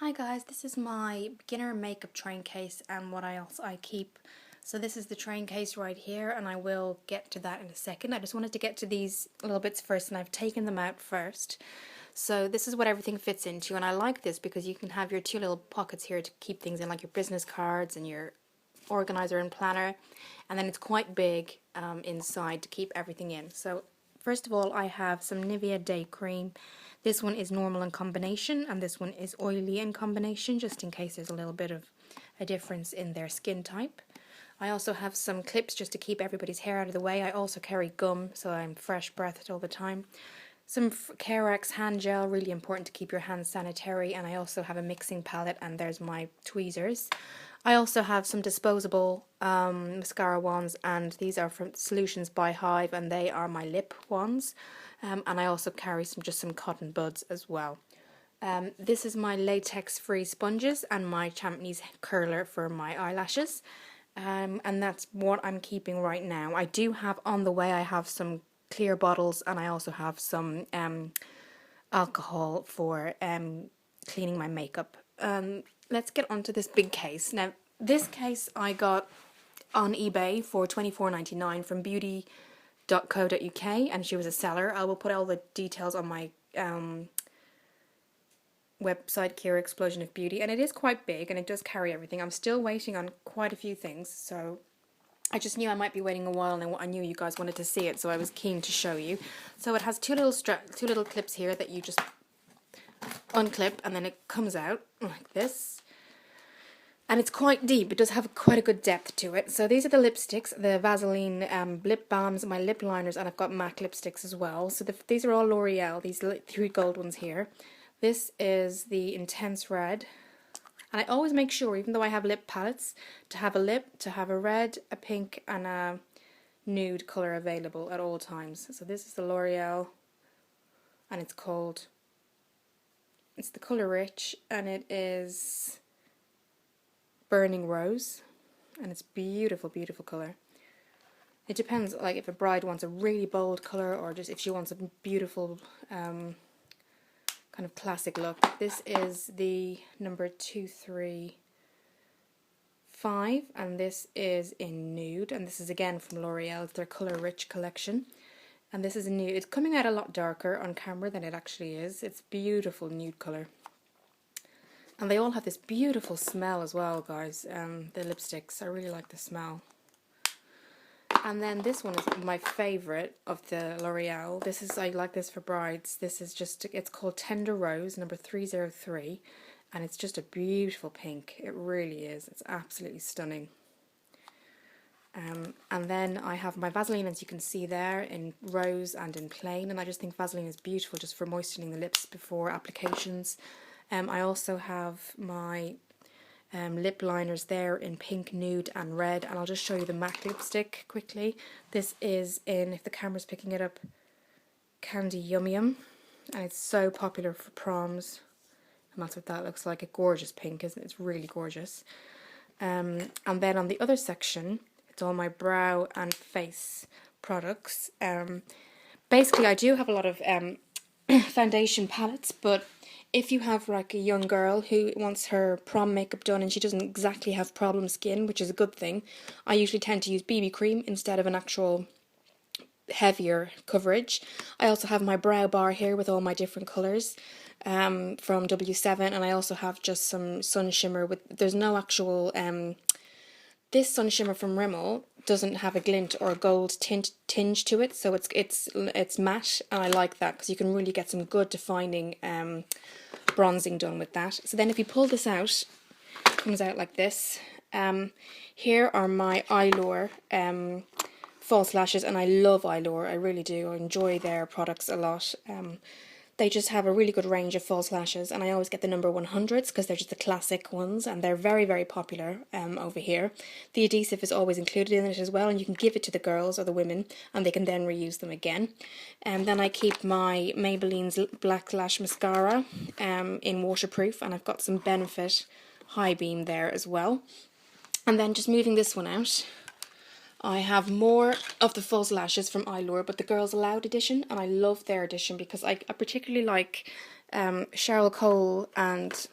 Hi guys, this is my beginner makeup train case and what I keep. So this is the train case right here, and I will get to that in a second. I just wanted to get to these little bits first, and I've taken them out first. So this is what everything fits into, and I like this because you can have your two little pockets here to keep things in, like your business cards and your organizer and planner, and then it's quite big inside to keep everything in. So first of all, I have some Nivea Day Cream. This one is normal in combination, and this one is oily in combination, just in case there's a little bit of a difference in their skin type. I also have some clips just to keep everybody's hair out of the way. I also carry gum, so I'm fresh breathed all the time. Some Carex hand gel, really important to keep your hands sanitary, and I also have a mixing palette, and there's my tweezers. I also have some disposable mascara wands, and these are from Solutions by Hive, and they are my lip wands. And I also carry some cotton buds as well. This is my latex-free sponges and my Champneys curler for my eyelashes. And that's what I'm keeping right now. I do have on the way, I have some clear bottles, and I also have some alcohol for cleaning my makeup. Let's get onto this big case. Now, this case I got on eBay for $24.99 from beauty.co.uk, and she was a seller. I will put all the details on my website, Kira Explosion of Beauty, and it is quite big and it does carry everything. I'm still waiting on quite a few things, so I just knew I might be waiting a while, and I knew you guys wanted to see it, so I was keen to show you. So it has two little clips here that you just unclip, and then it comes out like this. And it's quite deep. It does have quite a good depth to it. So these are the lipsticks, the Vaseline lip balms, my lip liners, and I've got MAC lipsticks as well. So these are all L'Oreal, these three gold ones here. This is the Intense Red. And I always make sure, even though I have lip palettes, to have a red, a pink, and a nude colour available at all times. So this is the L'Oreal, and it's the colour Rich, and it is Burning Rose, and it's beautiful, beautiful colour. It depends, like if a bride wants a really bold colour, or just if she wants a beautiful kind of classic look. This is the number 235, and this is in nude, and this is again from L'Oreal. It's their Colour Rich collection, and this is a nude. It's coming out a lot darker on camera than it actually is. It's beautiful nude colour. And they all have this beautiful smell as well, guys. The lipsticks, I really like the smell. And then this one is my favourite of the L'Oreal. I like this for brides. This is it's called Tender Rose, number 303. And it's just a beautiful pink. It really is. It's absolutely stunning. And then I have my Vaseline, as you can see there, in rose and in plain. And I just think Vaseline is beautiful just for moistening the lips before applications. I also have my lip liners there in pink, nude and red, and I'll just show you the MAC lipstick quickly. This is in, if the camera's picking it up, Candy Yum Yum, and it's so popular for proms, and that's what that looks like. A gorgeous pink, isn't it? It's really gorgeous. And then on the other section, it's all my brow and face products. Basically, I do have a lot of foundation palettes, but if you have like a young girl who wants her prom makeup done and she doesn't exactly have problem skin, which is a good thing, I usually tend to use BB cream instead of an actual heavier coverage. I also have my brow bar here with all my different colours from W7, and I also have just some sun shimmer there's no actual this sun shimmer from Rimmel doesn't have a glint or a gold tinge to it, so it's matte, and I like that because you can really get some good defining bronzing done with that. So then if you pull this out, it comes out like this. Here are my Eyelure false lashes, and I love Eyelure, I really do. I enjoy their products a lot. They just have a really good range of false lashes, and I always get the number 100s because they're just the classic ones, and they're very, very popular over here. The adhesive is always included in it as well, and you can give it to the girls or the women, and they can then reuse them again. And then I keep my Maybelline's Black Lash Mascara in waterproof, and I've got some Benefit High Beam there as well. And then just moving this one out, I have more of the false lashes from Eyelure, but the Girls Aloud edition, and I love their edition because I particularly like Cheryl Cole and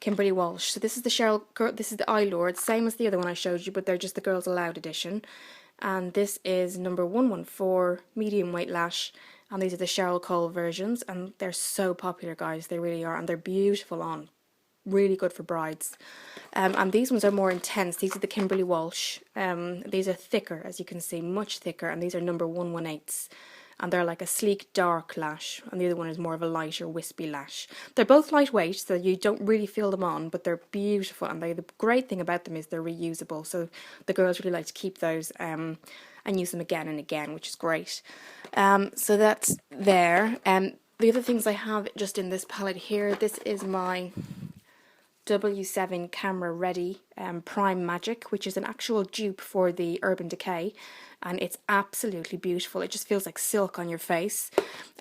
Kimberly Walsh. So this is the this is the Eye Lord, same as the other one I showed you, but they're just the Girls Aloud edition. And this is number 114, medium weight lash. And these are the Cheryl Cole versions, and they're so popular, guys. They really are, and they're beautiful on. Really good for brides. And these ones are more intense. These are the Kimberly Walsh. These are thicker, as you can see, much thicker, and these are number 118s. And they're like a sleek, dark lash, and the other one is more of a lighter, wispy lash. They're both lightweight, so you don't really feel them on, but they're beautiful, and the great thing about them is they're reusable, so the girls really like to keep those and use them again and again, which is great. So that's there. The other things I have just in this palette here, this is my W7 Camera Ready Prime Magic, which is an actual dupe for the Urban Decay, and it's absolutely beautiful. It just feels like silk on your face.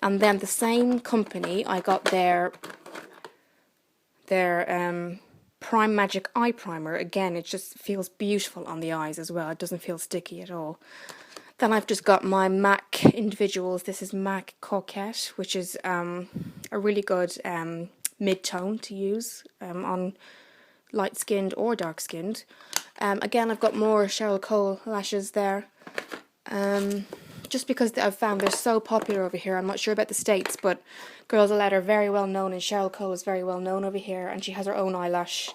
And then the same company, I got their Prime Magic Eye Primer. Again, it just feels beautiful on the eyes as well. It doesn't feel sticky at all. Then I've just got my MAC Individuals. This is MAC Coquette, which is a really good mid-tone to use on light-skinned or dark-skinned. Again, I've got more Cheryl Cole lashes there. Just because I've found they're so popular over here. I'm not sure about the States, but Girls Aloud are very well known, and Cheryl Cole is very well known over here, and she has her own eyelash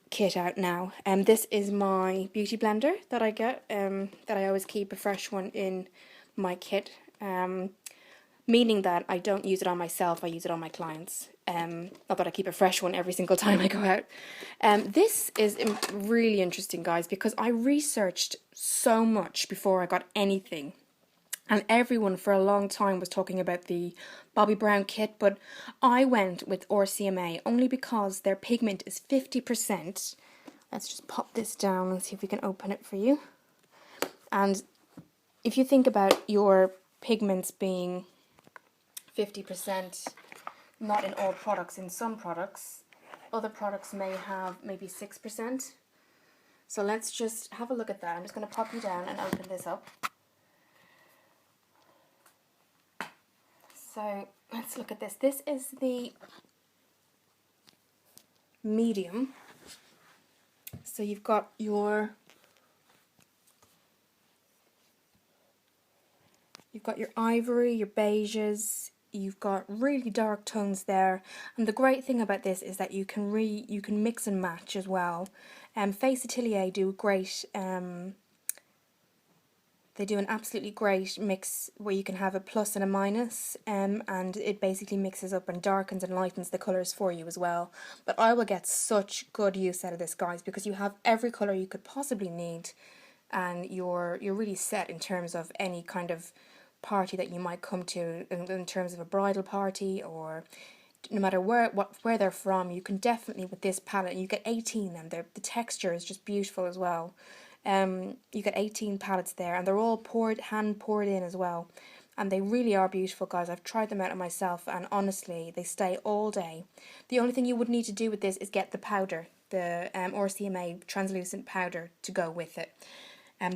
kit out now. This is my beauty blender that I get, that I always keep a fresh one in my kit, meaning that I don't use it on myself, I use it on my clients. Not that I keep a fresh one every single time I go out. This is really interesting, guys, because I researched so much before I got anything. And everyone for a long time was talking about the Bobbi Brown kit, but I went with RCMA only because their pigment is 50%. Let's just pop this down and see if we can open it for you. And if you think about your pigments being 50%, not in all products, in some products, other products may have maybe 6%. So let's just have a look at that. I'm just going to pop you down and open this up. So let's look at this. This is the medium. So you've got your ivory, your beiges, you've got really dark tones there, and the great thing about this is that you can mix and match as well. Face Atelier do great. They do an absolutely great mix where you can have a plus and a minus, and it basically mixes up and darkens and lightens the colours for you as well. But I will get such good use out of this, guys, because you have every colour you could possibly need, and you're really set in terms of any kind of party that you might come to, in terms of a bridal party, or no matter where they're from. You can definitely, with this palette, you get 18, and the texture is just beautiful as well. You get 18 palettes there, and they're all hand poured in as well, and they really are beautiful, guys. I've tried them out on myself, and honestly, they stay all day. The only thing you would need to do with this is get the powder, the RCMA translucent powder to go with it.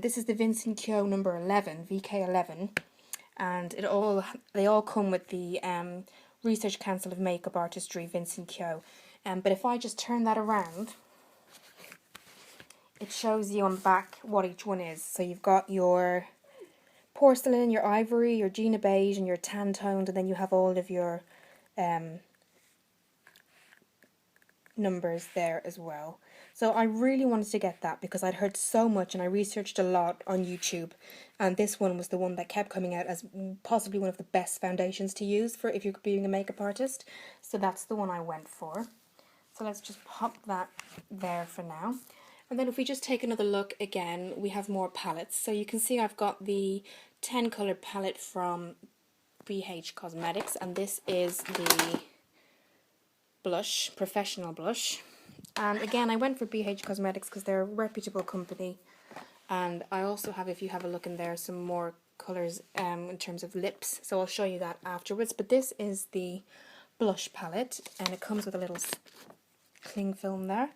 This is the Vincent Keogh number 11, VK11, and they all come with the Research Council of Makeup Artistry Vincent Keogh. But if I just turn that around, it shows you on the back what each one is. So you've got your porcelain, your ivory, your Gina beige, and your tan toned, and then you have all of your numbers there as well. So I really wanted to get that because I'd heard so much, and I researched a lot on YouTube, and this one was the one that kept coming out as possibly one of the best foundations to use for if you're being a makeup artist. So that's the one I went for. So let's just pop that there for now. And then if we just take another look again, we have more palettes. So you can see I've got the 10 colour palette from BH Cosmetics, and this is the blush, Professional Blush. And again, I went for BH Cosmetics because they're a reputable company. And I also have, if you have a look in there, some more colours in terms of lips. So I'll show you that afterwards. But this is the blush palette, and it comes with a little cling film there.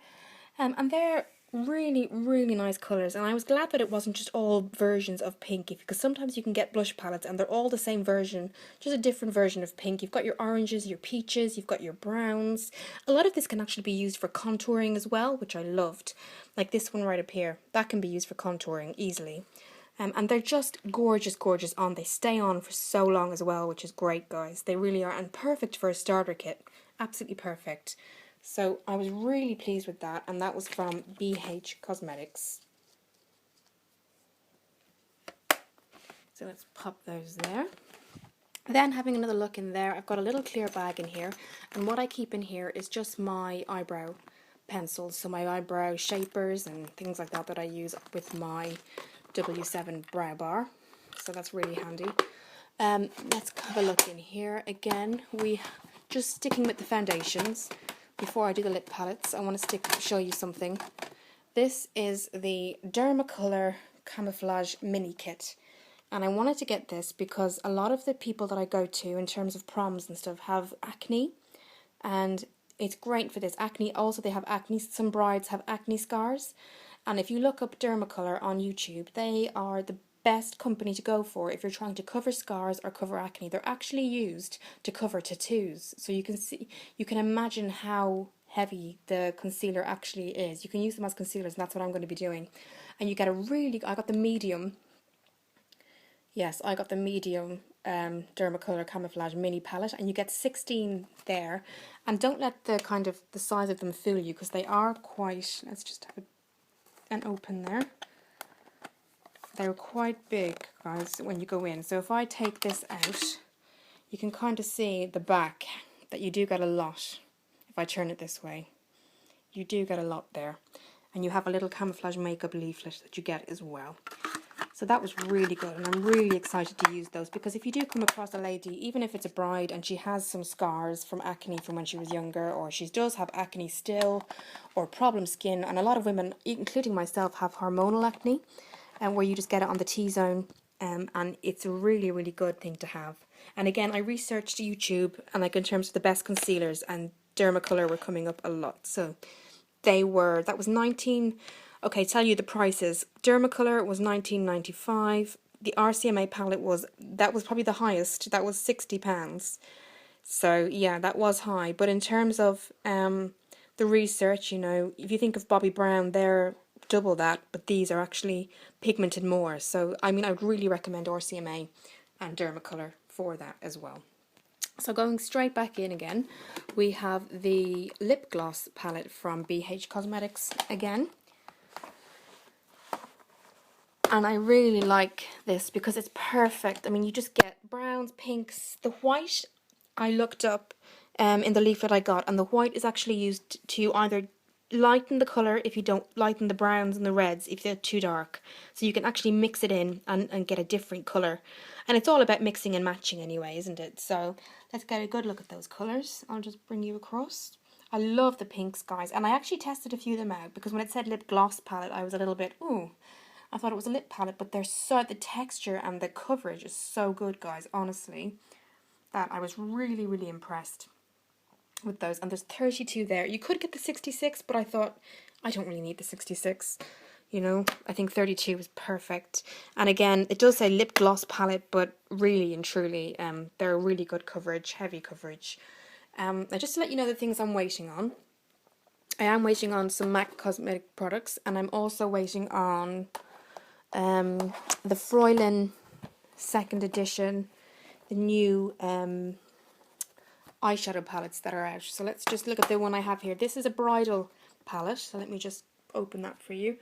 And they're Really, really nice colours, and I was glad that it wasn't just all versions of pink, because sometimes you can get blush palettes and they're all the same version, just a different version of pink. You've got your oranges, your peaches, you've got your browns. A lot of this can actually be used for contouring as well, which I loved. Like this one right up here, that can be used for contouring easily. And they're just gorgeous, gorgeous on. They stay on for so long as well, which is great, guys. They really are, and perfect for a starter kit. Absolutely perfect. So I was really pleased with that, and that was from BH Cosmetics. So let's pop those there. Then having another look in there, I've got a little clear bag in here, and what I keep in here is just my eyebrow pencils, so my eyebrow shapers and things like that I use with my W7 brow bar. So that's really handy. Let's have a look in here. Again, we just sticking with the foundations. Before I do the lip palettes, I want to show you something. This is the Dermacolor Camouflage Mini Kit. And I wanted to get this because a lot of the people that I go to in terms of proms and stuff have acne. And it's great for this. Acne, also they have acne, some brides have acne scars. And if you look up Dermacolor on YouTube, they are the best company to go for if you're trying to cover scars or cover acne. They're actually used to cover tattoos. So you can see, you can imagine how heavy the concealer actually is. You can use them as concealers, and that's what I'm going to be doing. And you get a really, I got the medium. Yes, I got the medium Dermacolor Camouflage Mini Palette, and you get 16 there. And don't let the the size of them fool you, because they are quite, let's just have an open there. They're quite big, guys, when you go in. So if I take this out, you can kind of see the back, that you do get a lot. If I turn it this way, you do get a lot there. And you have a little camouflage makeup leaflet that you get as well. So that was really good, and I'm really excited to use those, because if you do come across a lady, even if it's a bride and she has some scars from acne from when she was younger, or she does have acne still, or problem skin, and a lot of women, including myself, have hormonal acne, and where you just get it on the T-zone, and it's a really, really good thing to have. And again, I researched YouTube, and like in terms of the best concealers, and Dermacolor were coming up a lot. So that was 19. Okay, tell you the prices. Dermacolor was $19.95. The RCMA palette was probably the highest. That was £60. So yeah, that was high. But in terms of the research, you know, if you think of Bobbi Brown, they're double that, but these are actually pigmented more. So I mean, I would really recommend RCMA and Dermacolor for that as well. So going straight back in again, we have the lip gloss palette from BH Cosmetics again. And I really like this because it's perfect. I mean, you just get browns, pinks. The white I looked up in the leaflet I got, and the white is actually used to either lighten the colour if you don't lighten the browns and the reds if they're too dark. So you can actually mix it in and get a different colour. And it's all about mixing and matching anyway, isn't it? So let's get a good look at those colours. I'll just bring you across. I love the pinks, guys. And I actually tested a few of them out, because when it said lip gloss palette, I was a little bit, ooh. I thought it was a lip palette, but the texture and the coverage is so good, guys, honestly, that I was really, really impressed with those. And there's 32 there. You could get the 66, but I thought, I don't really need the 66, you know. I think 32 is perfect. And again, it does say lip gloss palette, but really and truly, they're really good coverage, heavy coverage. Now just to let you know the things I'm waiting on. I am waiting on some MAC cosmetic products, and I'm also waiting on the Fräulein second edition, the new eyeshadow palettes that are out. So let's just look at the one I have here. This is a bridal palette, so let me just open that for you.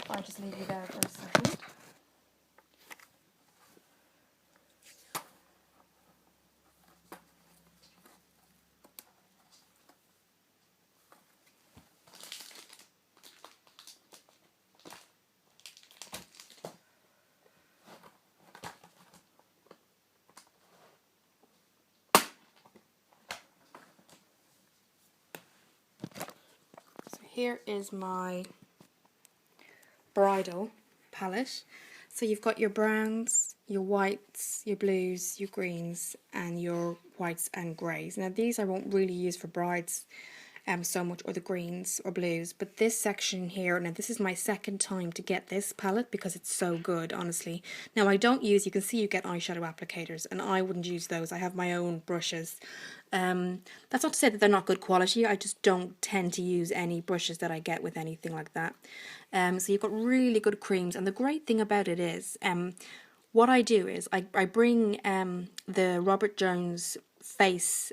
I'll just leave you there for a second. Here is my bridal palette. So you've got your browns, your whites, your blues, your greens, and your whites and greys. Now these I won't really use for brides so much, or the greens or blues. But this section here, now this is my second time to get this palette because it's so good, honestly. Now I don't use, you can see you get eyeshadow applicators, and I wouldn't use those. I have my own brushes. That's not to say that they're not good quality, I just don't tend to use any brushes that I get with anything like that. So you've got really good creams, and the great thing about it is, what I do is I bring the Robert Jones face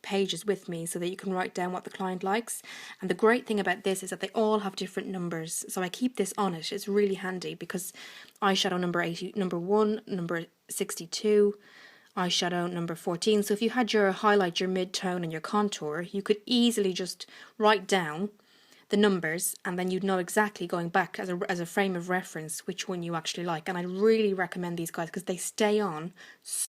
pages with me so that you can write down what the client likes. And the great thing about this is that they all have different numbers, so I keep this on it. It's really handy because eyeshadow number 80, number 1, number 62, eyeshadow number 14. So if you had your highlight, your mid-tone and your contour, you could easily just write down the numbers, and then you'd know exactly, going back as a frame of reference, which one you actually like. And I really recommend these guys because they stay on